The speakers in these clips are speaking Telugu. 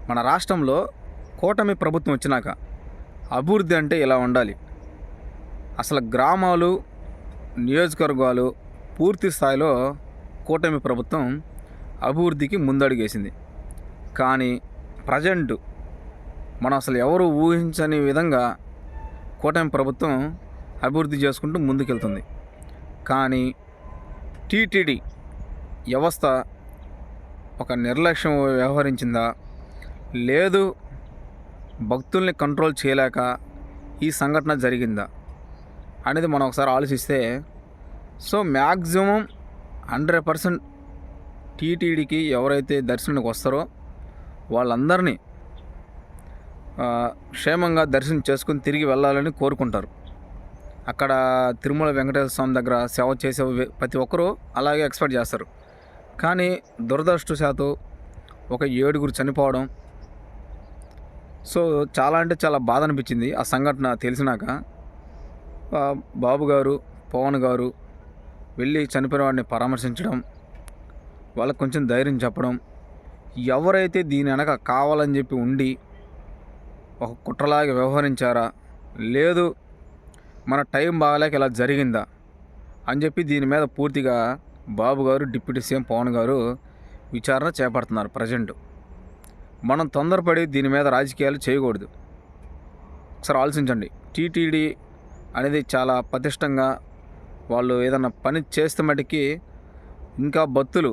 మన రాష్ట్రంలో కూటమి ప్రభుత్వం వచ్చినాక అభివృద్ధి అంటే ఇలా ఉండాలి. అసలు గ్రామాలు, నియోజకవర్గాలు పూర్తి స్థాయిలో కూటమి ప్రభుత్వం అభివృద్ధికి ముందడుగేసింది. కానీ ప్రజెంట్ మనం అసలు ఎవరు ఊహించని విధంగా కూటమి ప్రభుత్వం అభివృద్ధి చేసుకుంటూ ముందుకెళ్తుంది. కానీ టీటీడీ వ్యవస్థ ఒక నిర్లక్ష్యం వ్యవహరించిందా, లేదు భక్తుల్ని కంట్రోల్ చేయలేక ఈ సంఘటన జరిగిందా అనేది మనం ఒకసారి ఆలోచిస్తే, మ్యాక్సిమం 100% టీటీడీకి ఎవరైతే దర్శనానికి వస్తారో వాళ్ళందరినీ క్షేమంగా దర్శనం చేసుకుని తిరిగి వెళ్ళాలని కోరుకుంటారు. అక్కడ తిరుమల వెంకటేశ్వర స్వామి దగ్గర సేవ చేసే ప్రతి ఒక్కరూ అలాగే ఎక్స్పెక్ట్ చేస్తారు. కానీ దురదృష్టవశాత్తు ఒక 7 చనిపోవడం, చాలా అంటే చాలా బాధ అనిపించింది ఆ సంఘటన తెలిసినాక. బాబు గారు, పవన్ గారు వెళ్ళి చనిపోయిన వాడిని పరామర్శించడం, వాళ్ళకు కొంచెం ధైర్యం చెప్పడం, ఎవరైతే దీని వెనక కావాలని చెప్పి ఉండి ఒక కుట్రలాగా వ్యవహరించారా, లేదు మన టైం బాగాలేక ఇలా జరిగిందా అని చెప్పి దీని మీద పూర్తిగా బాబు గారు, డిప్యూటీ సీఎం పవన్ గారు విచారణ చేపడుతున్నారు. ప్రజెంట్ మనం తొందరపడి దీని మీద రాజకీయాలు చేయకూడదు. ఒకసారి ఆలోచించండి. టీటీడీ అనేది చాలా పటిష్టంగా వాళ్ళు ఏదైనా పని చేస్తే మటుకి ఇంకా భక్తులు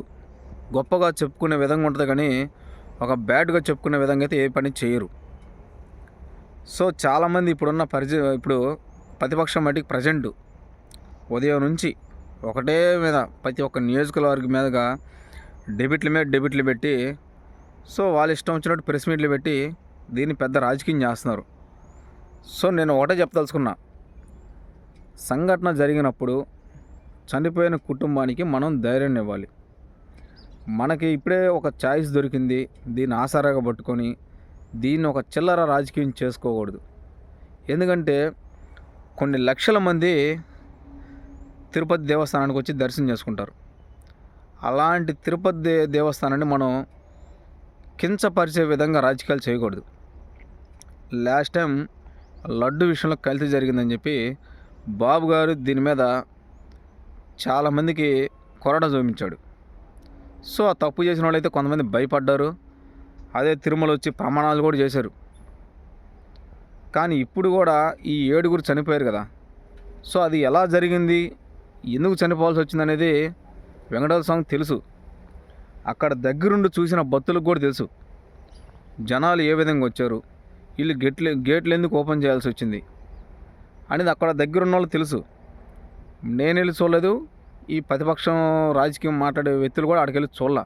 గొప్పగా చెప్పుకునే విధంగా ఉంటుంది, కానీ ఒక బ్యాడ్గా చెప్పుకునే విధంగా అయితే ఏ పని చేయరు. చాలామంది ఇప్పుడు ప్రతిపక్షం మటుకు ప్రజెంట్ ఉదయం నుంచి ఒకటే మీద ప్రతి ఒక్క నియోజకవర్గం మీదుగా డెబిట్లు పెట్టి వాళ్ళ ఇష్టం వచ్చినట్టు ప్రెస్ మీట్లు పెట్టి దీన్ని పెద్ద రాజకీయం చేస్తున్నారు. నేను ఒకటే చెప్పదలుచుకున్నా, సంఘటన జరిగినప్పుడు చనిపోయిన కుటుంబానికి మనం ధైర్యాన్ని ఇవ్వాలి. మనకి ఇప్పుడే ఒక ఛాయిస్ దొరికింది, దీన్ని ఆసరాగా పట్టుకొని దీన్ని ఒక చిల్లర రాజకీయం చేసుకోకూడదు. ఎందుకంటే కొన్ని లక్షల మంది తిరుపతి దేవస్థానానికి వచ్చి దర్శనం చేసుకుంటారు. అలాంటి తిరుపతి దేవస్థానాన్ని మనం కించపరిచే విధంగా రాజకీయాలు చేయకూడదు. లాస్ట్ టైం లడ్డు విషయంలో కల్తీ జరిగిందని చెప్పి బాబు గారు దీని మీద చాలామందికి కొరడ చూపించాడు. ఆ తప్పు చేసిన వాళ్ళైతే కొంతమంది భయపడ్డారు. అదే తిరుమల వచ్చి ప్రమాణాలు కూడా చేశారు. కానీ ఇప్పుడు కూడా ఈ 7 చనిపోయారు కదా, అది ఎలా జరిగింది, ఎందుకు చనిపోవాల్సి వచ్చింది అనేది వెంకటేశ్వర స్వామికి తెలుసు. అక్కడ దగ్గరుండి చూసిన భక్తులకు కూడా తెలుసు జనాలు ఏ విధంగా వచ్చారు, వీళ్ళు గేట్లు ఎందుకు ఓపెన్ చేయాల్సి వచ్చింది అనేది అక్కడ దగ్గరున్న వాళ్ళు తెలుసు. నేను వెళ్ళి చూడలేదు, ఈ ప్రతిపక్షం రాజకీయం మాట్లాడే వ్యక్తులు కూడా అక్కడికి వెళ్ళి చూడాల.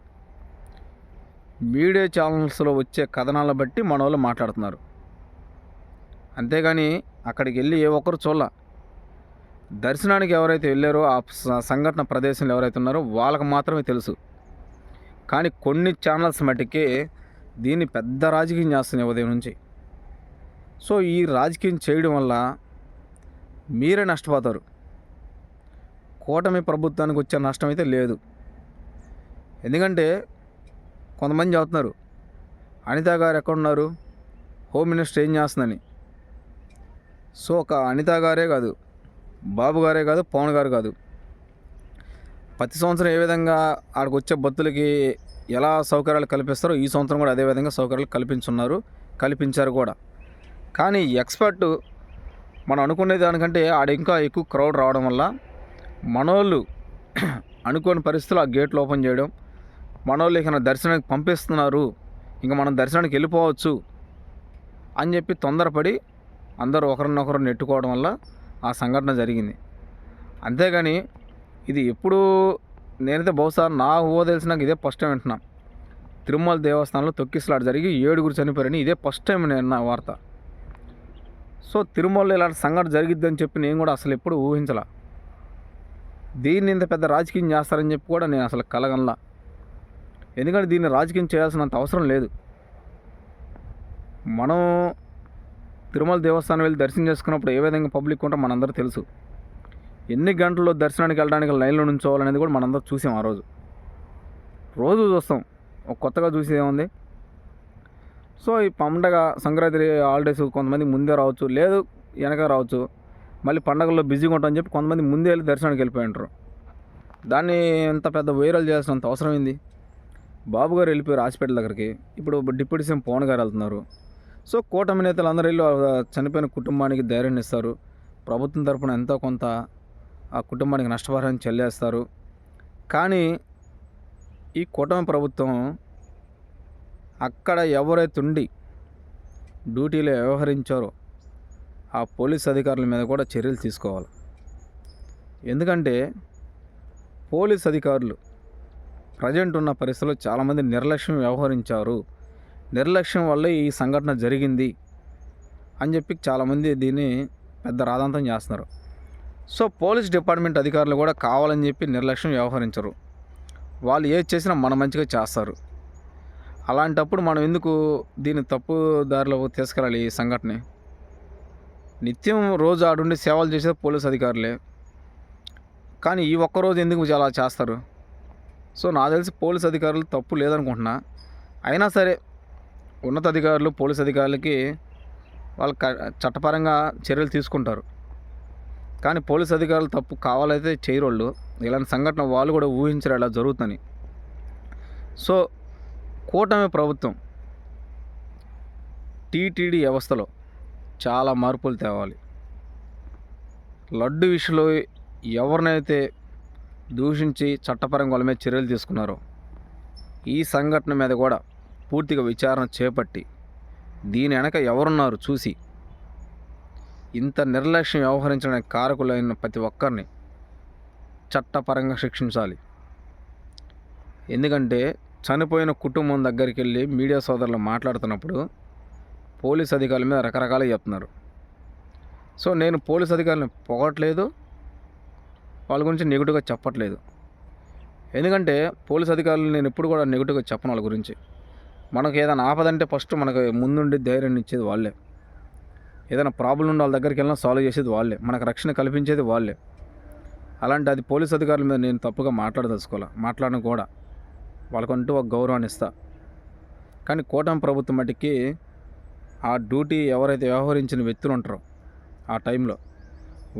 మీడియా ఛానల్స్లో వచ్చే కథనాలను బట్టి మన వాళ్ళు మాట్లాడుతున్నారు, అంతేగాని అక్కడికి వెళ్ళి ఏ ఒక్కరు చూడాల. దర్శనానికి ఎవరైతే వెళ్ళారో ఆ సంఘటన ప్రదేశంలో ఎవరైతే ఉన్నారో వాళ్ళకి మాత్రమే తెలుసు. కానీ కొన్ని ఛానల్స్ మట్టుకే దీన్ని పెద్ద రాజకీయం చేస్తున్నాయి ఉదయం నుంచి. ఈ రాజకీయం చేయడం వల్ల మీరే నష్టపోతారు. కూటమి ప్రభుత్వానికి వచ్చే నష్టం అయితే లేదు. ఎందుకంటే కొంతమంది చెబుతున్నారు అనిత గారు ఎక్కడున్నారు, హోమ్ మినిస్టర్ ఏం చేస్తుందని. ఒక అనిత గారే కాదు, బాబు గారే కాదు, పవన్ గారు కాదు, ప్రతి సంవత్సరం ఏ విధంగా ఆడికి వచ్చే భక్తులకి ఎలా సౌకర్యాలు కల్పిస్తారో ఈ సంవత్సరం కూడా అదే విధంగా సౌకర్యాలు కల్పించారు కూడా. కానీ ఎక్స్పర్ట్ మనం అనుకునే దానికంటే ఆడ ఇంకా ఎక్కువ క్రౌడ్ రావడం వల్ల మనోళ్ళు అనుకోని పరిస్థితులు ఆ గేట్లు ఓపెన్ చేయడం, మనోళ్ళు ఇక దర్శనానికి పంపిస్తున్నారు, ఇంకా మనం దర్శనానికి వెళ్ళిపోవచ్చు అని చెప్పి తొందరపడి అందరూ ఒకరినొకరు నెట్టుకోవడం వల్ల ఆ సంఘటన జరిగింది. అంతేగాని ఇది ఎప్పుడు నేనైతే బహుశా నా ఊహ తెలిసినాక ఇదే ఫస్ట్ టైం వింటున్నా. తిరుమల దేవస్థానంలో తొక్కిసలాట జరిగి 7 చనిపోయారని ఇదే ఫస్ట్ టైం నేను నా వార్త. తిరుమలలో ఇలాంటి సంఘటన జరిగిద్దని చెప్పి నేను కూడా అసలు ఎప్పుడు ఊహించలా. దీన్ని ఇంత పెద్ద రాజకీయం చేస్తారని చెప్పి కూడా నేను అసలు కలగనలా. ఎందుకంటే దీన్ని రాజకీయం చేయాల్సినంత అవసరం లేదు. మనం తిరుమల దేవస్థానం వెళ్ళి దర్శనం చేసుకున్నప్పుడు ఏ విధంగా పబ్లిక్ ఉంటే మనందరూ తెలుసు. ఎన్ని గంటల్లో దర్శనానికి వెళ్ళడానికి లైన్లో నుంచోవాలనేది కూడా మనందరూ చూసాం. ఆ రోజు చూస్తాం, ఒక కొత్తగా చూసేది ఏముంది. సో ఈ పండగ సంక్రాంతి హాలిడేస్ కొంతమంది ముందే రావచ్చు, లేదు వెనక రావచ్చు. మళ్ళీ పండగల్లో బిజీగా ఉంటామని చెప్పి కొంతమంది ముందే వెళ్ళి దర్శనానికి వెళ్ళిపోయి ఉంటారు. దాన్ని ఎంత పెద్ద వైరల్ చేయాల్సినంత అవసరం ఏంది? బాబు గారు వెళ్ళిపోయారు హాస్పిటల్ దగ్గరికి, ఇప్పుడు డిప్యూటీ సీఎం పవన్ గారు వెళ్తున్నారు. సో కూటమి నేతలు అందరూ వెళ్ళి చనిపోయిన కుటుంబానికి ధైర్యాన్ని ఇస్తారు. ప్రభుత్వం తరపున ఎంతో కొంత ఆ కుటుంబానికి నష్టపరిహారం చెల్లిస్తారు. కానీ ఈ కూటమి ప్రభుత్వం అక్కడ ఎవరైతే ఉండి డ్యూటీలో వ్యవహరించారో ఆ పోలీస్ అధికారుల మీద కూడా చర్యలు తీసుకోవాలి. ఎందుకంటే పోలీస్ అధికారులు ప్రజెంట్ ఉన్న పరిస్థితుల్లో చాలామంది నిర్లక్ష్యం వ్యవహరించారు, నిర్లక్ష్యం వల్ల ఈ సంఘటన జరిగింది అని చెప్పి చాలామంది దీన్ని పెద్ద రాద్ధాంతం చేస్తున్నారు. సో పోలీస్ డిపార్ట్మెంట్ అధికారులు కూడా కావాలని చెప్పి నిర్లక్ష్యం వ్యవహరించరు. వాళ్ళు ఏది చేసినా మన మంచిగా చేస్తారు. అలాంటప్పుడు మనం ఎందుకు దీన్ని తప్పు దారిలో తీసుకెళ్ళాలి? ఈ సంఘటన నిత్యం రోజు ఆడుండి సేవలు చేసేది పోలీస్ అధికారులే, కానీ ఈ ఒక్కరోజు ఎందుకు అలా చేస్తారు? సో నాకు తెలిసి పోలీస్ అధికారులు తప్పు లేదనుకుంటున్నా. అయినా సరే ఉన్నతాధికారులు పోలీస్ అధికారులకి వాళ్ళు చట్టపరంగా చర్యలు తీసుకుంటారు. కానీ పోలీస్ అధికారులు తప్పు కావాలైతే చేయరోళ్ళు. ఇలాంటి సంఘటన వాళ్ళు కూడా ఊహించరు ఇలా జరుగుతుందని. సో కూటమి ప్రభుత్వం టీటీడీ వ్యవస్థలో చాలా మార్పులు తేవాలి. లడ్డు విషయంలో ఎవరినైతే దూషించి చట్టపరంగా వాళ్ళ మీద చర్యలు తీసుకున్నారో ఈ సంఘటన మీద కూడా పూర్తిగా విచారణ చేపట్టి దీని వెనక ఎవరున్నారు చూసి ఇంత నిర్లక్ష్యం వ్యవహరించడానికి కారకులైన ప్రతి ఒక్కరిని చట్టపరంగా శిక్షించాలి. ఎందుకంటే చనిపోయిన కుటుంబం దగ్గరికి వెళ్ళి మీడియా సోదరులు మాట్లాడుతున్నప్పుడు పోలీస్ అధికారుల మీద రకరకాలుగా చెప్తున్నారు. సో నేను పోలీస్ అధికారులను పొగట్లేదు, వాళ్ళ గురించి నెగిటివ్గా చెప్పట్లేదు. ఎందుకంటే పోలీస్ అధికారులు నేను ఎప్పుడు కూడా నెగిటివ్గా చెప్పను. వాళ్ళ గురించి మనకు ఏదైనా ఆపదంటే ఫస్ట్ మనకు ముందుండి ధైర్యాన్ని ఇచ్చేది వాళ్ళే. ఏదైనా ప్రాబ్లం ఉండి వాళ్ళ దగ్గరికి వెళ్ళినా సాల్వ్ చేసేది వాళ్ళే, మనకు రక్షణ కల్పించేది వాళ్ళే. అలాంటి అది పోలీస్ అధికారుల మీద నేను తప్పుగా మాట్లాడదలుచుకోవాలి, మాట్లాడను కూడా. వాళ్ళకంటూ ఒక గౌరవాన్ని ఇస్తా. కానీ కూటమి ప్రభుత్వం మటుకి ఆ డ్యూటీ ఎవరైతే వ్యవహరించిన వ్యక్తులు ఉంటారో ఆ టైంలో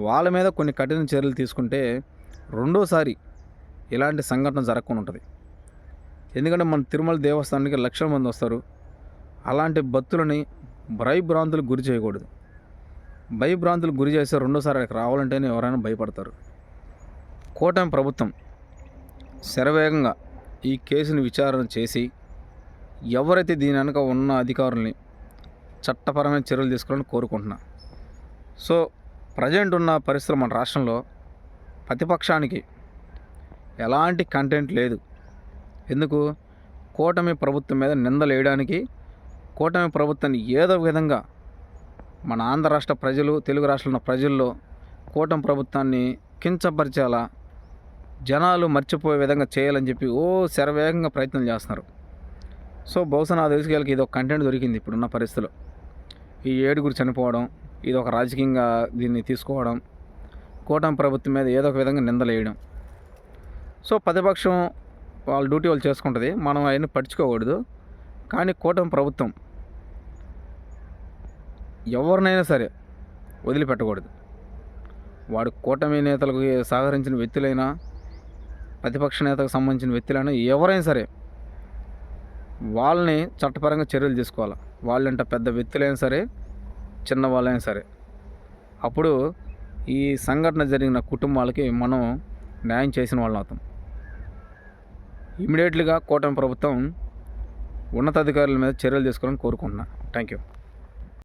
వాళ్ళ మీద కొన్ని కఠిన చర్యలు తీసుకుంటే రెండోసారి ఇలాంటి సంఘటన జరగకుండా ఉంటుంది. ఎందుకంటే మన తిరుమల దేవస్థానానికి లక్షల మంది వస్తారు. అలాంటి భక్తులని భయభ్రాంతులకు గురి చేయకూడదు. భయభ్రాంతులకు గురి చేస్తే రెండోసారి అక్కడికి రావాలంటేనే ఎవరైనా భయపడతారు. కూటమి ప్రభుత్వం శరవేగంగా ఈ కేసుని విచారణ చేసి ఎవరైతే దీని వెనక ఉన్న అధికారుల్ని చట్టపరమైన చర్యలు తీసుకోవాలని కోరుకుంటున్నా. సో ప్రజెంట్ ఉన్న పరిస్థితులు మన రాష్ట్రంలో ప్రతిపక్షానికి ఎలాంటి కంటెంట్ లేదు. ఎందుకు? కూటమి ప్రభుత్వం మీద నిందలు వేయడానికి, కూటమి ప్రభుత్వాన్ని ఏదో విధంగా మన ఆంధ్ర రాష్ట్ర ప్రజలు, తెలుగు రాష్ట్రంలో ఉన్న ప్రజల్లో కూటమి ప్రభుత్వాన్ని కించపరిచేలా, జనాలు మర్చిపోయే విధంగా చేయాలని చెప్పి శరవేగంగా ప్రయత్నం చేస్తున్నారు. సో బహుశా నాకు తెలిసి వీళ్ళకి ఇది ఒక కంటెంట్ దొరికింది ఇప్పుడున్న పరిస్థితిలో. ఈ 7 చనిపోవడం, ఇది ఒక రాజకీయంగా దీన్ని తీసుకోవడం, కూటమి ప్రభుత్వం మీద ఏదో ఒక విధంగా నిందలు వేయడం. సో ప్రతిపక్షం వాళ్ళ డ్యూటీ వాళ్ళు చేసుకుంటుంది, మనం అవన్నీ పట్టించుకోకూడదు. కానీ కూటమి ప్రభుత్వం ఎవరినైనా సరే వదిలిపెట్టకూడదు. వాడు కూటమి నేతలకు సహకరించిన వ్యక్తులైనా, ప్రతిపక్ష నేతకు సంబంధించిన వ్యక్తులైనా ఎవరైనా సరే వాళ్ళని చట్టపరంగా చర్యలు తీసుకోవాలి. వాళ్ళంట పెద్ద వ్యక్తులైనా సరే, చిన్నవాళ్ళైనా సరే. అప్పుడు ఈ సంఘటన జరిగిన కుటుంబాలకి మనం న్యాయం చేసిన వాళ్ళం అవుతాం. ఇమీడియట్లీగా కూటమి ప్రభుత్వం ఉన్నతాధికారుల మీద చర్యలు తీసుకోవాలని కోరుకుంటున్నాను. Thank you.